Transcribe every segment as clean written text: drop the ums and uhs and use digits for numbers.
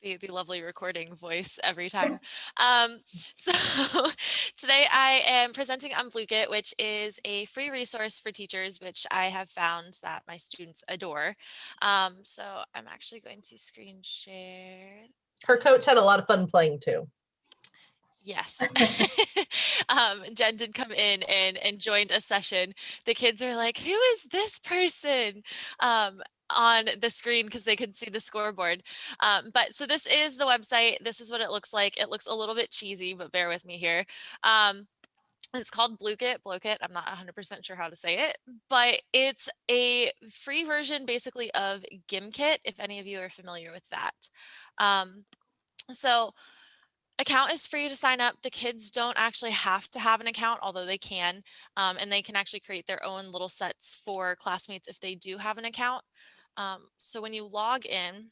the lovely recording voice every time. So today I am presenting on Bluegit, which is a free resource for teachers, which I have found that my students adore. So I'm actually going to screen share. Her coach had a lot of fun playing too. Yes. Jen did come in and joined a session. The kids were like, who is this person? On the screen because they could see the scoreboard. But so this is the website. This is what it looks like. It looks a little bit cheesy, but bear with me here. It's called Bluegit. I'm not 100% sure how to say it, but it's a free version basically of Gimkit, if any of you are familiar with that. So account is free to sign up. The kids don't actually have to have an account, although they can, and they can actually create their own little sets for classmates if they do have an account. So when you log in,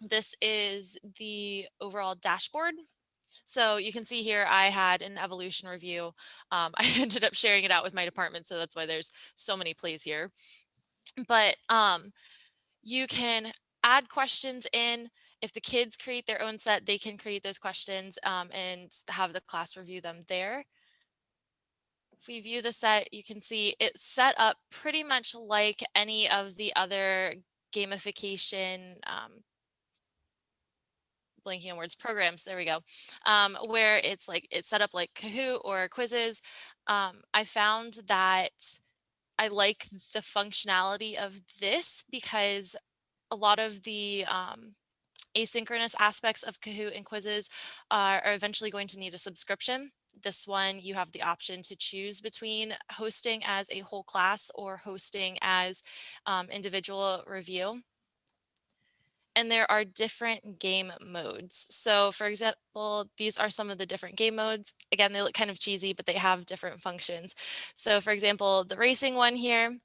this is the overall dashboard. So you can see here I had an evolution review. I ended up sharing it out with my department, so that's why there's so many plays here. But you can add questions in. If the kids create their own set, they can create those questions and have the class review them there. If we view the set, you can see it's set up pretty much like any of the other gamification, blanking on words, programs, there we go, where it's set up like Kahoot or quizzes. I found that I like the functionality of this because a lot of the asynchronous aspects of Kahoot and quizzes are eventually going to need a subscription. This one, you have the option to choose between hosting as a whole class or hosting as individual review. And there are different game modes. So for example, these are some of the different game modes. Again, they look kind of cheesy, but they have different functions. So for example, the racing one here,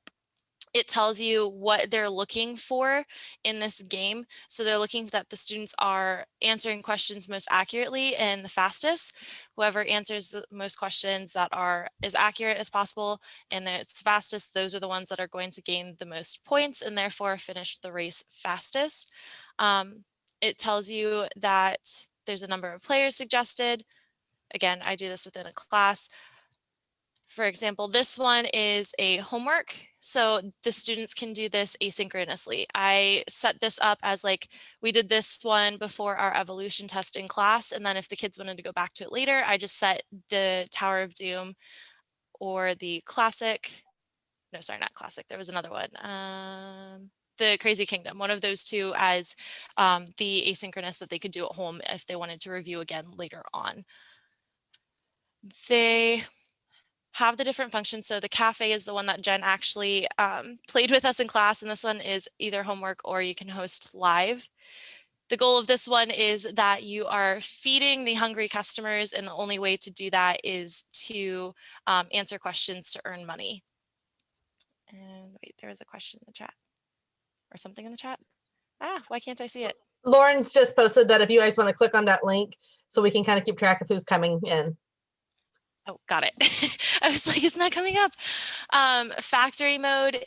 it tells you what they're looking for in this game. So they're looking that the students are answering questions most accurately and the fastest. Whoever answers the most questions that are as accurate as possible and it's the fastest, those are the ones that are going to gain the most points and therefore finish the race fastest. It tells you that there's a number of players suggested. Again, I do this within a class. For example, this one is a homework, so the students can do this asynchronously. I set this up as we did this one before our evolution test in class, and then if the kids wanted to go back to it later, I just set the Tower of Doom or the classic, no, sorry, not classic, there was another one, the Crazy Kingdom, one of those two as the asynchronous that they could do at home if they wanted to review again later on. They have the different functions. So the cafe is the one that Jen actually played with us in class, and this one is either homework or you can host live. The goal of this one is that you are feeding the hungry customers, and the only way to do that is to answer questions to earn money. And wait, there was a question in the chat or something in the chat. Why can't I see it? Lauren's just posted that if you guys want to click on that link so we can kind of keep track of who's coming in. Oh, got it. I was like, it's not coming up. Factory mode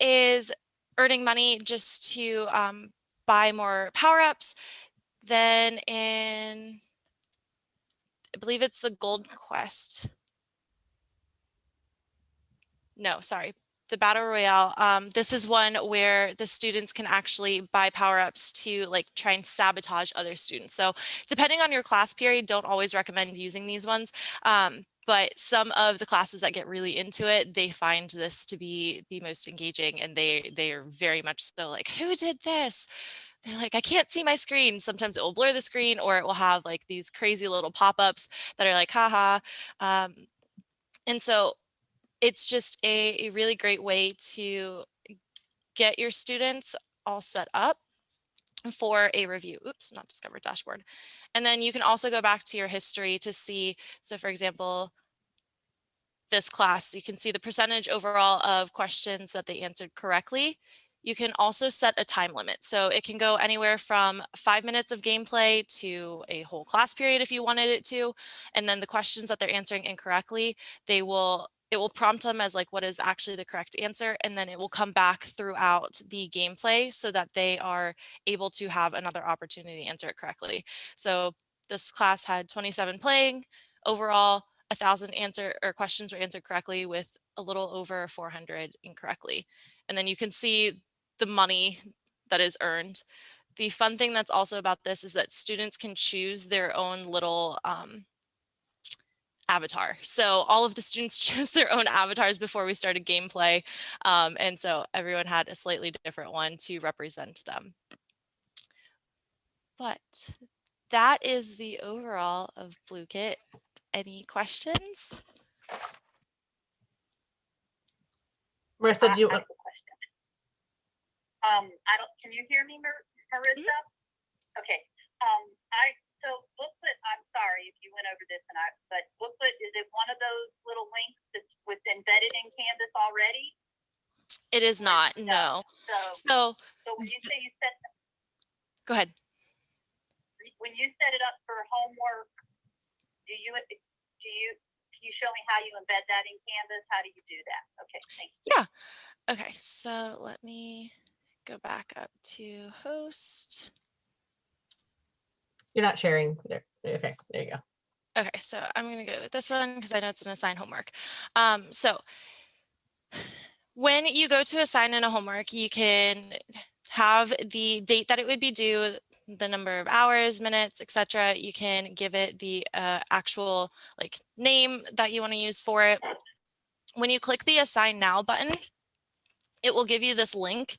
is earning money just to buy more power-ups. Then I believe it's the gold quest. No, sorry. The battle royale. This is one where the students can actually buy power-ups to try and sabotage other students. So depending on your class period, don't always recommend using these ones. But some of the classes that get really into it, they find this to be the most engaging, and they are very much so like, who did this? They're like, I can't see my screen. Sometimes it will blur the screen, or it will have these crazy little pop-ups that are like, haha. And so it's just a really great way to get your students all set up for a review. Oops, not discovered dashboard. And then you can also go back to your history to see, so for example, this class, you can see the percentage overall of questions that they answered correctly. You can also set a time limit. So it can go anywhere from 5 minutes of gameplay to a whole class period if you wanted it to. And then the questions that they're answering incorrectly, it will it will prompt them as like what is actually the correct answer, and then it will come back throughout the gameplay so that they are able to have another opportunity to answer it correctly. So this class had 27 playing. Overall, 1,000 answer or questions were answered correctly with a little over 400 incorrectly. And then you can see the money that is earned. The fun thing that's also about this is that students can choose their own little avatar. So all of the students chose their own avatars before we started gameplay. And so everyone had a slightly different one to represent them. But that is the overall of Blue Kit. Any questions? Marissa, do you I want? have a question. I don't. Can you hear me, Marissa? Okay. So booklet. I'm sorry if you went over this, but booklet, is it one of those little links that's embedded in Canvas already? It is not. No. So when you say you set, go ahead. When you set it up for homework, can you show me how you embed that in Canvas? How do you do that? Okay, thank you. Yeah. Okay, so let me go back up to host. You're not sharing there. Okay, there you go. Okay, so I'm going to go with this one because I know it's an assigned homework. So when you go to assign in a homework, you can have the date that it would be due, the number of hours, minutes, etc. You can give it the actual like name that you want to use for it. When you click the assign now button, it will give you this link.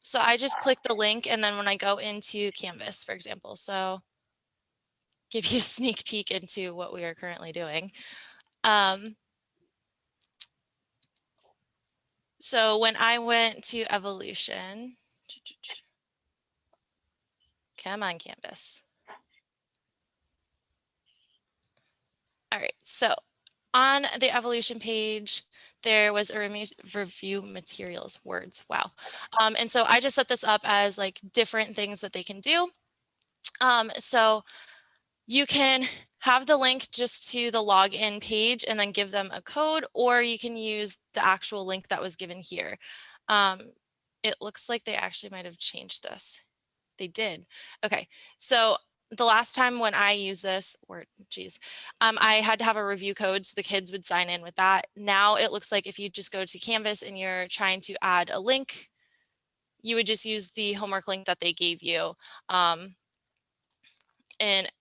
So I just click the link, and then when I go into Canvas, for example, so give you a sneak peek into what we are currently doing. So when I went to evolution, come on, Canvas. All right, so on the evolution page, there was a review materials words. Wow. And so I just set this up as like different things that they can do. So you can have the link just to the login page and then give them a code, or you can use the actual link that was given here. It looks like they actually might have changed this. They did. Okay, so the last time when I used this, I had to have a review code so the kids would sign in with that. Now it looks like if you just go to Canvas and you're trying to add a link, you would just use the homework link that they gave you and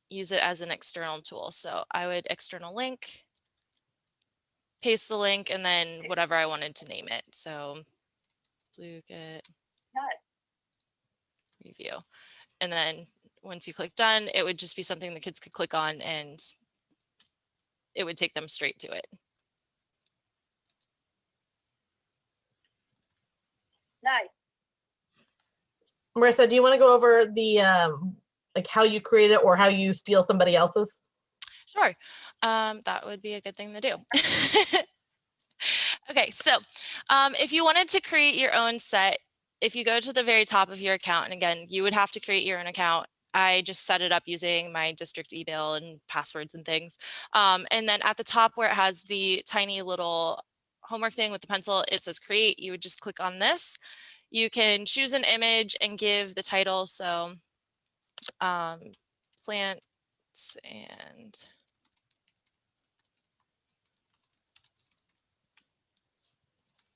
use it as an external tool. So I would external link, paste the link, and then whatever I wanted to name it. So Blue Kit review. And then once you click done, it would just be something the kids could click on and it would take them straight to it. Nice. Marissa, do you want to go over the like how you create it or how you steal somebody else's? Sure. That would be a good thing to do. Okay, so if you wanted to create your own set, if you go to the very top of your account, and again, you would have to create your own account. I just set it up using my district email and passwords and things. And then at the top where it has the tiny little homework thing with the pencil, it says create. You would just click on this. You can choose an image and give the title. So plants and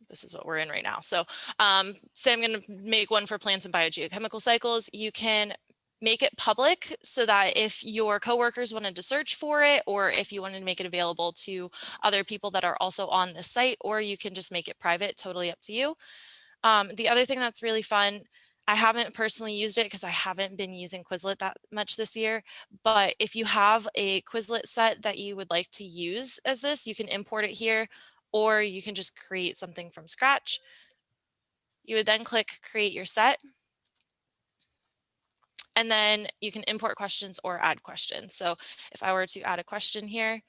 this is what we're in right now. So say I'm going to make one for plants and biogeochemical cycles. You can make it public so that if your coworkers wanted to search for it, or if you wanted to make it available to other people that are also on the site, or you can just make it private, totally up to you. The other thing that's really fun, I haven't personally used it because I haven't been using Quizlet that much this year, but if you have a Quizlet set that you would like to use as this, you can import it here, or you can just create something from scratch. You would then click create your set. And then you can import questions or add questions. So if I were to add a question here,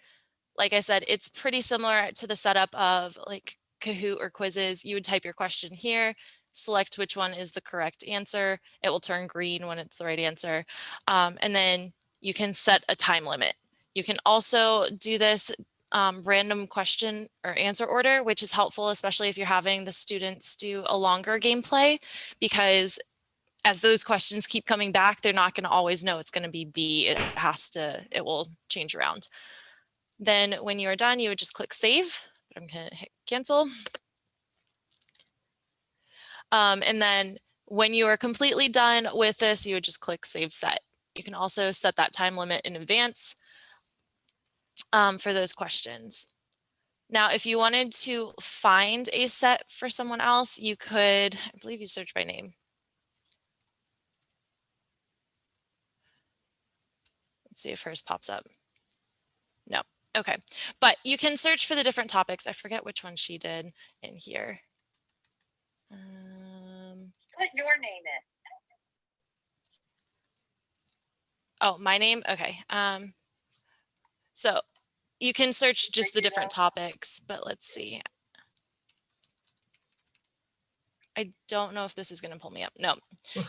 like I said, it's pretty similar to the setup of like Kahoot or quizzes. You would type your question here, select which one is the correct answer. It will turn green when it's the right answer. And then you can set a time limit. You can also do this random question or answer order, which is helpful, especially if you're having the students do a longer gameplay, because as those questions keep coming back, they're not going to always know it's going to be B. It will change around. Then when you are done, you would just click save. I'm going to hit cancel. And then when you are completely done with this, you would just click save set. You can also set that time limit in advance for those questions. Now, if you wanted to find a set for someone else, you could, I believe you search by name. Let's see if hers pops up. No. Okay. But you can search for the different topics. I forget which one she did in here. Put your name in. Oh, my name? Okay. So you can search just the different topics, but let's see. I don't know if this is going to pull me up. No.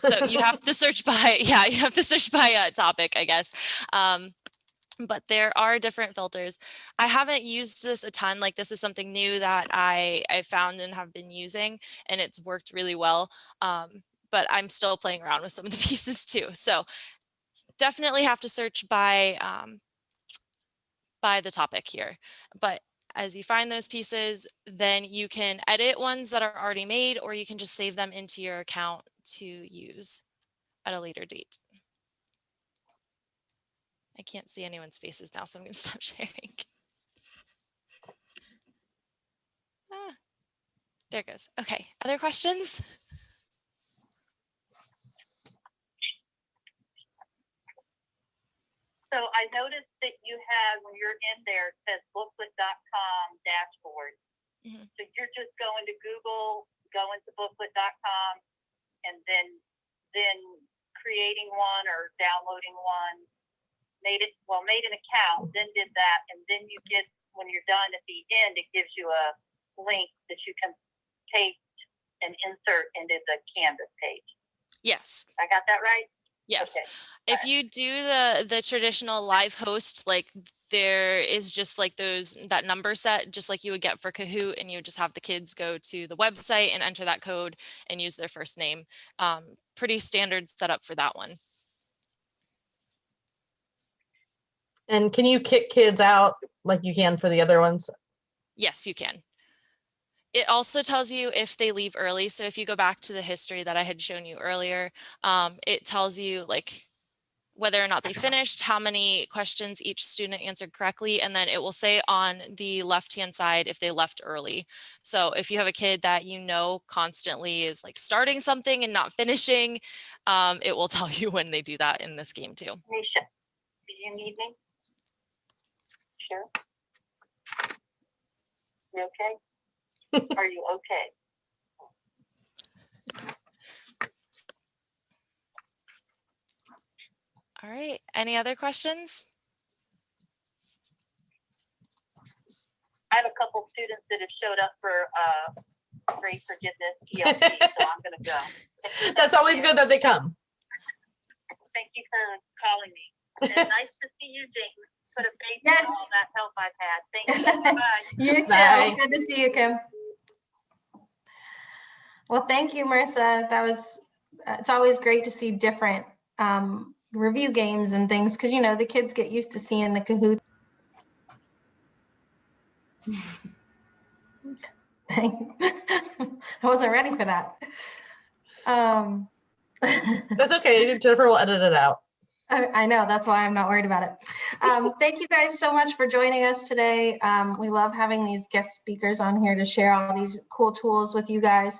So you have to search by, yeah, you have to search by topic, I guess. But there are different filters. I haven't used this a ton. Like, this is something new that I found and have been using, and it's worked really well. But I'm still playing around with some of the pieces too. So definitely have to search by the topic here. But as you find those pieces, then you can edit ones that are already made, or you can just save them into your account to use at a later date. I can't see anyone's faces now, so I'm going to stop sharing. There it goes. Okay, other questions? So I noticed that you have, when you're in there, it says booklet.com dashboard. Mm-hmm. So you're just going to Google, go into booklet.com, and then creating one or downloading one, made an account, then did that, and then you get, when you're done at the end, it gives you a link that you can paste and insert into the Canvas page. Yes. I got that right? Yes. Okay. If you do the traditional live host, like, there is just like that number set, just like you would get for Kahoot, and you would just have the kids go to the website and enter that code and use their first name. Pretty standard setup for that one. And can you kick kids out like you can for the other ones? Yes, you can. It also tells you if they leave early. So if you go back to the history that I had shown you earlier, it tells you like whether or not they finished, how many questions each student answered correctly, and then it will say on the left-hand side if they left early. So if you have a kid that you know constantly is like starting something and not finishing, it will tell you when they do that in this game too. Nisha, do you need me? Sure. You okay? Are you okay? All right, any other questions? I have a couple students that have showed up for grade forgiveness ELT, so I'm going to go. That's always good that they come. Thank you for calling me. And nice to see you, James. Put a face on all that help I've had. Thank you. Bye. You too. Bye. Good to see you, Kim. Well, thank you, Marissa. It's always great to see different review games and things, because, you know, the kids get used to seeing the Kahoot. I wasn't ready for that. That's okay. Jennifer will edit it out. I know, that's why I'm not worried about it. Thank you guys so much for joining us today. We love having these guest speakers on here to share all these cool tools with you guys.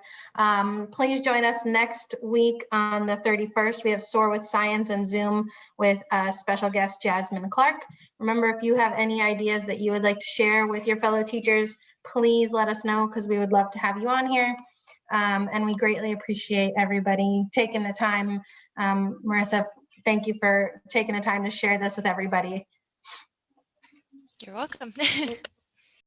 Please join us next week on the 31st. We have Soar with Science and Zoom with special guest Jasmine Clark. Remember, if you have any ideas that you would like to share with your fellow teachers, please let us know, because we would love to have you on here. And we greatly appreciate everybody taking the time. Marissa, thank you for taking the time to share this with everybody. You're welcome.